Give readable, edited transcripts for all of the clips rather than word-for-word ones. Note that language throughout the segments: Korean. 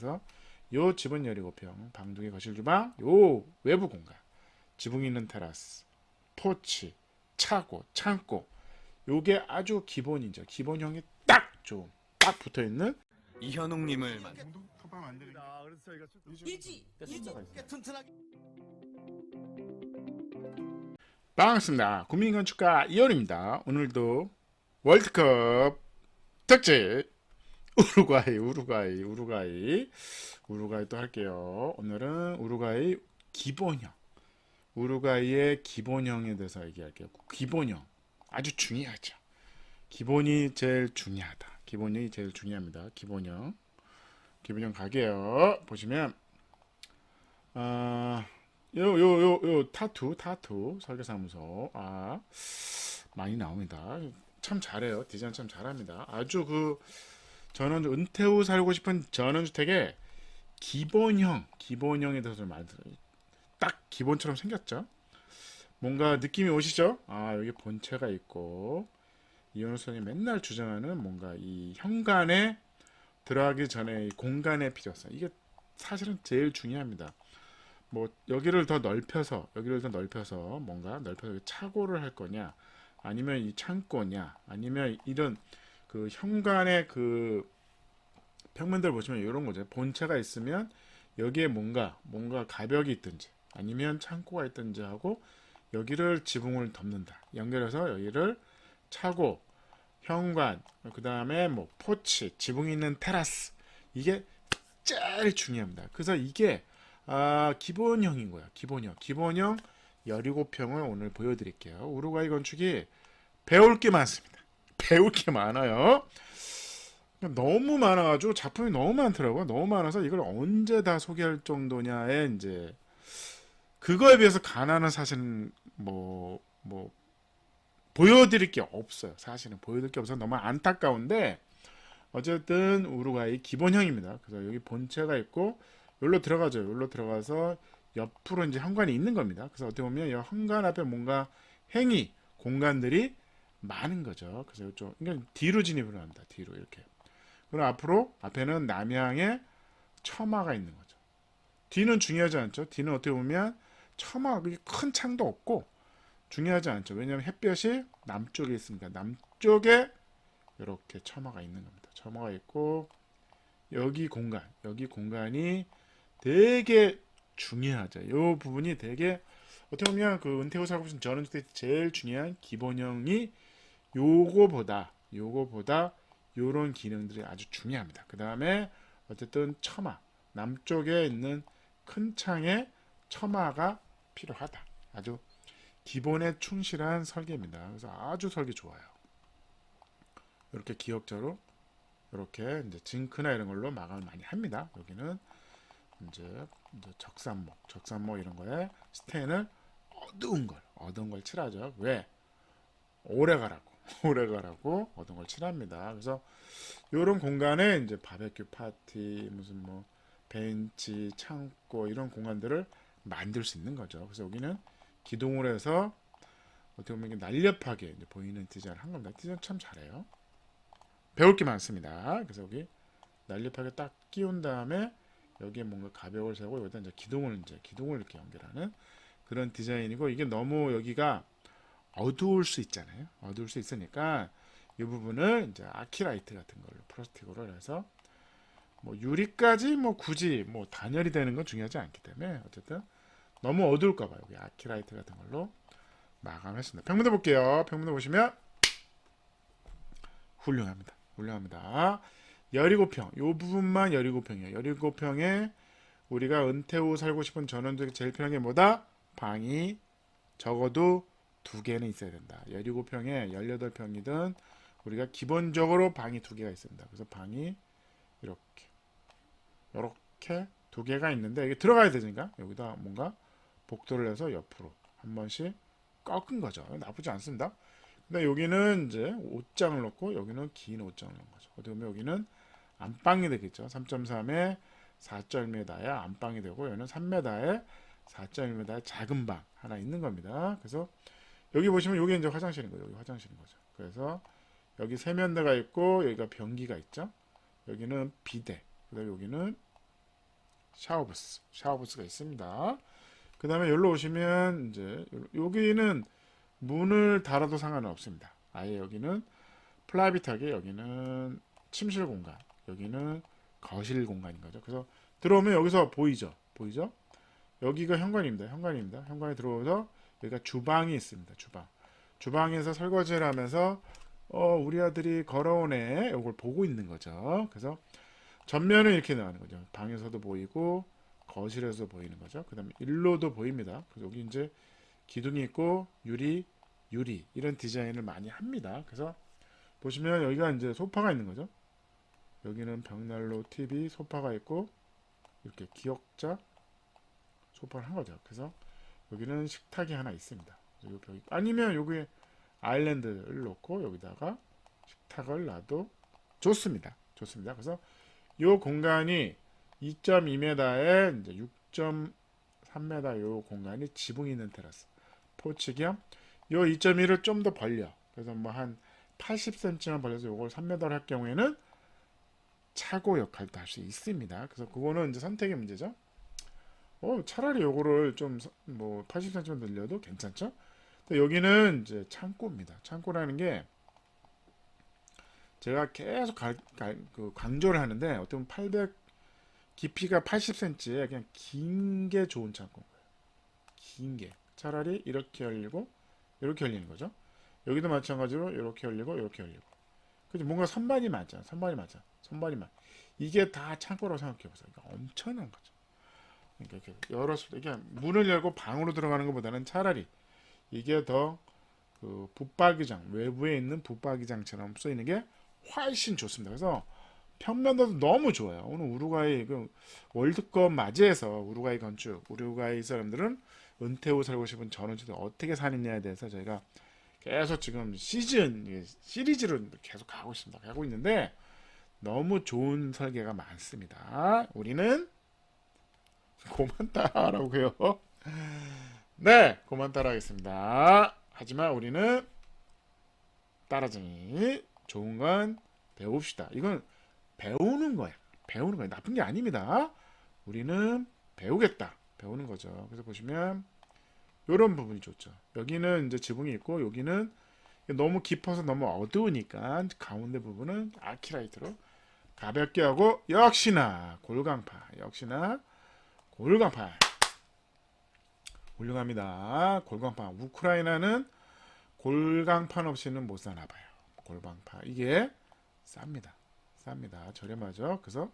그래서 요 집은 열이고평, 방 2개, 거실, 주방, 요 외부 공간, 지붕 있는 테라스, 포치, 차고, 창고, 요게 아주 기본이죠. 기본형이 딱 좋은, 딱 붙어있는 이현웅님을 컵밥 만드는 게 그래서 저희가 이지 튼튼하게 반갑습니다. 국민건축가 이현우입니다. 오늘도 월드컵 특집 우루과이 또 할게요. 오늘은 우루과이 기본형, 우루과이의 기본형에 대해서 얘기할게요. 기본형 아주 중요하죠. 기본이 제일 중요하다. 기본이 제일 중요합니다. 기본형 가게요. 보시면 요 타투 설계사무소 많이 나옵니다. 참 잘해요. 디자인 참 잘합니다. 아주 그 전원주 은퇴 후 살고 싶은 전원주택의 기본형에 대해서 말들어요. 딱 기본처럼 생겼죠. 뭔가 느낌이 오시죠? 여기 본체가 있고 이현우 선생님이 맨날 주장하는 뭔가 이 현관에 들어가기 전에 이 공간의 필요성, 이게 사실은 제일 중요합니다. 뭐 여기를 더 넓혀서 뭔가 넓혀서 차고를 할 거냐, 아니면 이 창고냐, 아니면 이런 그 현관의 그 평면들 보시면 이런 거죠. 본체가 있으면 여기에 뭔가 가벽이 있든지 아니면 창고가 있든지 하고 여기를 지붕을 덮는다. 연결해서 여기를 차고, 현관, 그 다음에 뭐 포치, 지붕이 있는 테라스, 이게 제일 중요합니다. 그래서 이게 기본형인 거야. 기본형 17평을 오늘 보여드릴게요. 우루과이 건축이 배울 게 많습니다. 배울 게 많아요. 너무 많아가지고 작품이 너무 많더라고요. 너무 많아서 이걸 언제 다 소개할 정도냐에 이제 그거에 비해서 가나는 사실은 뭐 보여드릴 게 없어요. 사실은 보여드릴 게 없어서 너무 안타까운데 어쨌든 우루과이 기본형입니다. 그래서 여기 본체가 있고 여기로 들어가죠. 여기로 들어가서 옆으로 이제 현관이 있는 겁니다. 그래서 어떻게 보면 이 현관 앞에 뭔가 행위 공간들이 많은 거죠. 그래서 좀 그러니까 뒤로 진입을 합니다. 뒤로 이렇게. 그리고 앞에는 남향에 처마가 있는 거죠. 뒤는 중요하지 않죠. 뒤는 어떻게 보면 처마 큰 창도 없고 중요하지 않죠. 왜냐하면 햇볕이 남쪽에 있으니까 남쪽에 이렇게 처마가 있는 겁니다. 처마가 있고 여기 공간이 되게 중요하죠. 이 부분이 되게 어떻게 보면 그 은퇴 후 살고 싶은 전원주택 제일 중요한 기본형이 요거보다 요런 기능들이 아주 중요합니다. 그 다음에 어쨌든 처마, 남쪽에 있는 큰 창에 처마가 필요하다. 아주 기본에 충실한 설계입니다. 그래서 아주 설계 좋아요. 이렇게 기역자로 이렇게 이제 징크나 이런 걸로 마감을 많이 합니다. 여기는 이제 적산목 이런 거에 스테인을 어두운 걸 칠하죠. 왜? 오래 가라고 어두운 걸 칠합니다. 그래서 이런 공간에 이제 바베큐 파티, 무슨 뭐 벤치, 창고 이런 공간들을 만들 수 있는 거죠. 그래서 여기는 기둥을 해서 어떻게 보면 날렵하게 이제 보이는 디자인을 한 겁니다. 디자인 참 잘해요. 배울 게 많습니다. 그래서 여기 날렵하게 딱 끼운 다음에 여기에 뭔가 가벽을 세고 여기다 이제 기둥을 이렇게 연결하는 그런 디자인이고, 이게 너무 여기가 어두울 수 있잖아요. 어두울 수 있으니까 이 부분을 이제 아키라이트 같은 걸로 플라스틱으로 해서 뭐 유리까지 뭐 굳이 뭐 단열이 되는 건 중요하지 않기 때문에 어쨌든 너무 어두울까 봐요. 여기 아키라이트 같은 걸로 마감했습니다. 평면도 볼게요. 평면도 보시면 훌륭합니다. 17평. 요 부분만 17평이에요. 17평에 우리가 은퇴 후 살고 싶은 전원주택 제일 필요한 게 뭐다? 방이 적어도 2개는 있어야 된다. 17평에 18평이든 우리가 기본적으로 방이 2개가 있습니다. 그래서 방이 이렇게 2개가 있는데 이게 들어가야 되니까 여기다 뭔가 복도를 해서 옆으로 한 번씩 꺾은 거죠. 나쁘지 않습니다. 근데 여기는 이제 옷장을 넣고 여기는 긴 옷장을 넣은 거죠. 어떻게 보면 여기는 안방이 되겠죠. 3.3에 4.1m의 안방이 되고 여기는 3m에 4.1m의 작은 방 하나 있는 겁니다. 그래서 여기 보시면 여기 이제 화장실인 거죠. 여기 화장실인 거죠. 그래서 여기 세면대가 있고 여기가 변기가 있죠. 여기는 비데. 그다음에 여기는 샤워부스가 있습니다. 그 다음에 여기로 오시면 이제 여기는 문을 달아도 상관은 없습니다. 아예 여기는 프라이빗하게 여기는 침실 공간, 여기는 거실 공간인 거죠. 그래서 들어오면 여기서 보이죠? 보이죠? 여기가 현관입니다. 현관에 들어오서 여기가 주방이 있습니다. 주방에서 설거지를 하면서 우리 아들이 걸어오네. 이걸 보고 있는 거죠. 그래서 전면은 이렇게 나가는 거죠. 방에서도 보이고 거실에서 보이는 거죠. 그 다음에 일로도 보입니다. 그래서 여기 이제 기둥이 있고 유리 이런 디자인을 많이 합니다. 그래서 보시면 여기가 이제 소파가 있는 거죠. 여기는 벽난로 TV 소파가 있고 이렇게 기역자 소파를 한 거죠. 그래서 여기는 식탁이 하나 있습니다. 아니면 여기에 아일랜드를 놓고 여기다가 식탁을 놔도 좋습니다. 그래서 이 공간이 2.2m에 이제 6.3m 요 공간이 지붕이 있는 테라스 포치 겸 요 2.1을 좀 더 벌려. 그래서 뭐 한 80cm만 벌려서 요걸 3m로 할 경우에는 차고 역할도 할 수 있습니다. 그래서 그거는 이제 선택의 문제죠. 차라리 요거를 좀 뭐 80cm만 늘려도 괜찮죠? 근데 여기는 이제 창고입니다. 창고라는 게 제가 계속 강조를 하는데 어떻게 보면 800 깊이가 80cm에 그냥 긴 게 좋은 창고인 거예요. 긴 게. 차라리 이렇게 열리고 이렇게 열리는 거죠. 여기도 마찬가지로 이렇게 열리고 이렇게 열리고. 그죠? 뭔가 선반이 맞아. 선반이. 이게 다 창고라고 생각해 보세요. 그러니까 엄청난 거죠. 그러니까 이렇게 열었을 때 이게 문을 열고 방으로 들어가는 것보다는 차라리 이게 더 그 붙박이장 외부에 있는 붙박이장처럼 쓰이는 게 훨씬 좋습니다. 그래서 평면도 너무 좋아요. 오늘 우루과이 그 월드컵 맞이해서 우루과이 건축, 우루과이 사람들은 은퇴 후 살고 싶은 전원주택 어떻게 사느냐에 대해서 저희가 계속 지금 시리즈로 계속 가고 있는데 너무 좋은 설계가 많습니다. 우리는 그만 따라하라고요. 네, 그만 따라하겠습니다. 하지만 우리는 따라쟁이 좋은 건 배웁시다. 이건 배우는 거야. 나쁜 게 아닙니다. 우리는 배우는 거죠. 그래서 보시면 이런 부분이 좋죠. 여기는 이제 지붕이 있고 여기는 너무 깊어서 너무 어두우니까 가운데 부분은 아키라이트로 가볍게 하고 역시나 골강파 훌륭합니다. 골강파 우크라이나는 골강판 없이는 못 사나 봐요. 골강파 이게 쌉니다. 저렴하죠. 그래서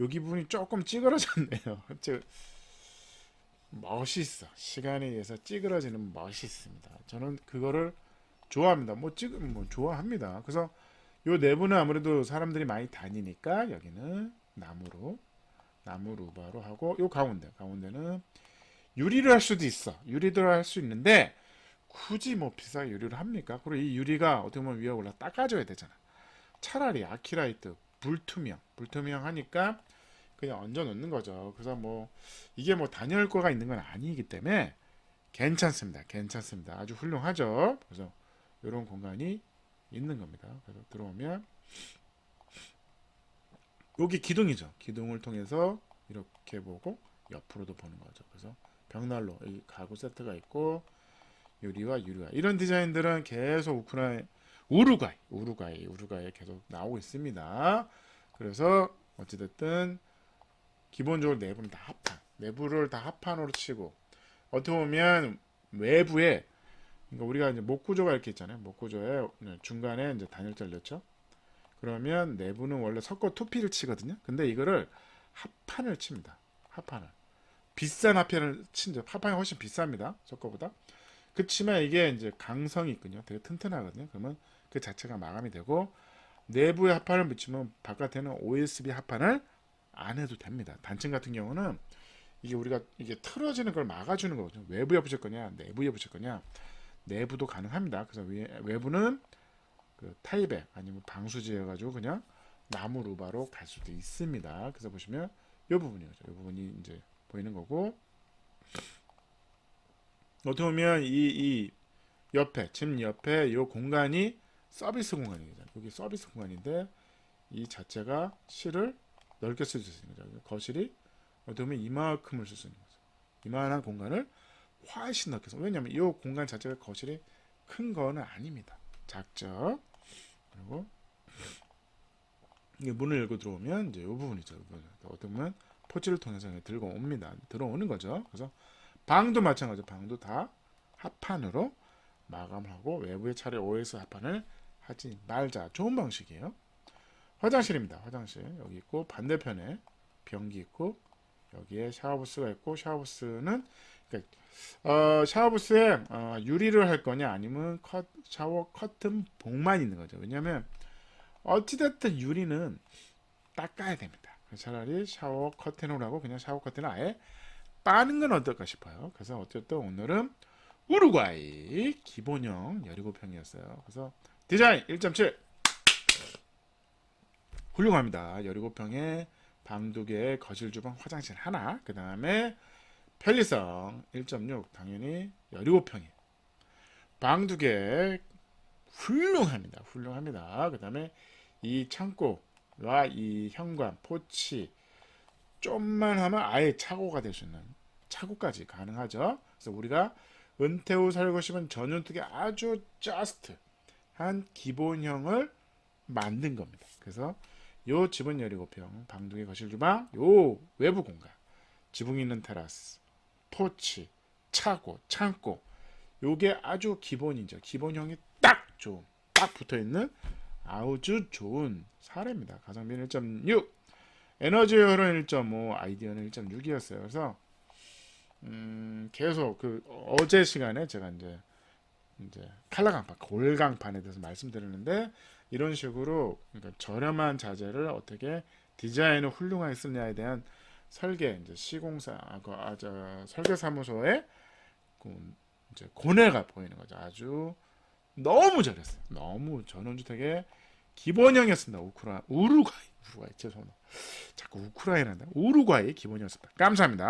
여기 부분이 조금 찌그러졌네요. 멋있어. 시간에 의해서 찌그러지는 멋이 있습니다. 저는 그거를 좋아합니다. 뭐 좋아합니다. 그래서 요 내부는 아무래도 사람들이 많이 다니니까 여기는 나무 루바로 하고 요 가운데는 유리를 할 수도 있어. 유리도 할 수 있는데 굳이 뭐 비싸게 유리를 합니까? 그리고 이 유리가 어떻게 보면 위에 올라 닦아줘야 되잖아. 차라리 아키라이트 불투명 하니까 그냥 얹어 놓는 거죠. 그래서 뭐 이게 뭐 단열과가 있는 건 아니기 때문에 괜찮습니다. 아주 훌륭하죠. 그래서 이런 공간이 있는 겁니다. 그래서 들어오면 여기 기둥이죠. 기둥을 통해서 이렇게 보고 옆으로도 보는 거죠. 그래서 벽난로 여기 가구 세트가 있고 유리와 이런 디자인들은 계속 우루과이에 계속 나오고 있습니다. 그래서 어찌됐든 기본적으로 내부를 다 합판으로 치고 어떻게 보면 외부에 그러니까 우리가 이제 목구조가 이렇게 있잖아요. 목구조에 중간에 이제 단열재를 넣죠. 그러면 내부는 원래 석고 투피를 치거든요. 근데 이거를 합판을 칩니다. 비싼 합판을 친죠. 합판이 훨씬 비쌉니다. 석고보다. 그렇지만 이게 이제 강성이 있거든요. 되게 튼튼하거든요. 그러면 그 자체가 마감이 되고 내부에 합판을 붙이면 바깥에는 OSB 합판을 안 해도 됩니다. 단층 같은 경우는 이게 틀어지는 걸 막아주는 거거든요. 외부에 붙일 거냐, 내부에 붙일 거냐. 내부도 가능합니다. 그래서 외부는 그 타이백 아니면 방수지 해가지고 그냥 나무 루바로 갈 수도 있습니다. 그래서 보시면 이 부분이 이제 보이는 거고 어떻게 보면 이 옆에 집 옆에 이 공간이 서비스 공간이죠. 여기 서비스 공간인데 이 자체가 실을 넓게 쓸 수 있는 거죠. 거실이 어떻게 보면 이만큼을 쓸 수 있는 거죠. 이만한 공간을 훨씬 넓게 써. 왜냐하면 이 공간 자체가 거실이 큰 거는 아닙니다. 작죠. 그리고 이게 문을 열고 들어오면 이제 이 부분이죠. 이 부분. 어떻게 보면 포치를 통해서 들고 옵니다. 들어오는 거죠. 그래서 방도 마찬가지로 방도 다 합판으로 마감하고 외부에 차례 OS 합판을 하지 말자. 좋은 방식이에요. 화장실입니다. 화장실 여기 있고 반대편에 변기 있고 여기에 샤워부스가 있고 샤워부스는 그러니까 샤워부스에 유리를 할 거냐 아니면 샤워 커튼 봉만 있는 거죠. 왜냐하면 어찌됐든 유리는 닦아야 됩니다. 차라리 샤워 커튼으로 하고 그냥 샤워 커튼을 아예 빠는 건 어떨까 싶어요. 그래서 어쨌든 오늘은 우루과이 기본형 17평이었어요. 그래서 디자인 1.7 훌륭합니다. 17평에 방 2개, 거실, 주방, 화장실 하나. 그 다음에 편리성 1.6 당연히 17평이에요. 방 2개 훌륭합니다. 훌륭합니다. 그 다음에 이 창고와 이 현관, 포치 좀만 하면 아예 차고가 될 수 있는 차고까지 가능하죠. 그래서 우리가 은퇴 후 살고 싶은 전용특에 아주 저스트 한 기본형을 만든 겁니다. 그래서 요 집은 17평, 방 2개, 거실, 주방, 요 외부 공간, 지붕 있는 테라스, 포치, 차고, 창고, 요게 아주 기본이죠. 기본형이 딱 좋은, 딱 붙어있는 아주 좋은 사례입니다. 가성비는 1.6, 에너지 효율은 1.5, 아이디어는 1.6이었어요. 그래서 계속 그 어제 시간에 제가 이제 칼라강판, 골강판에 대해서 말씀드렸는데 이런 식으로 그러니까 저렴한 자재를 어떻게 디자인을 훌륭하게 쓰느냐에 대한 설계 이제 시공사 설계사무소의 이제 고뇌가 보이는 거죠. 아주 너무 잘했어요. 너무 전원주택의 기본형이었습니다. 우루과이 죄송합니다. 자꾸 우크라이나인데 우루과이 기본형이었습니다. 감사합니다.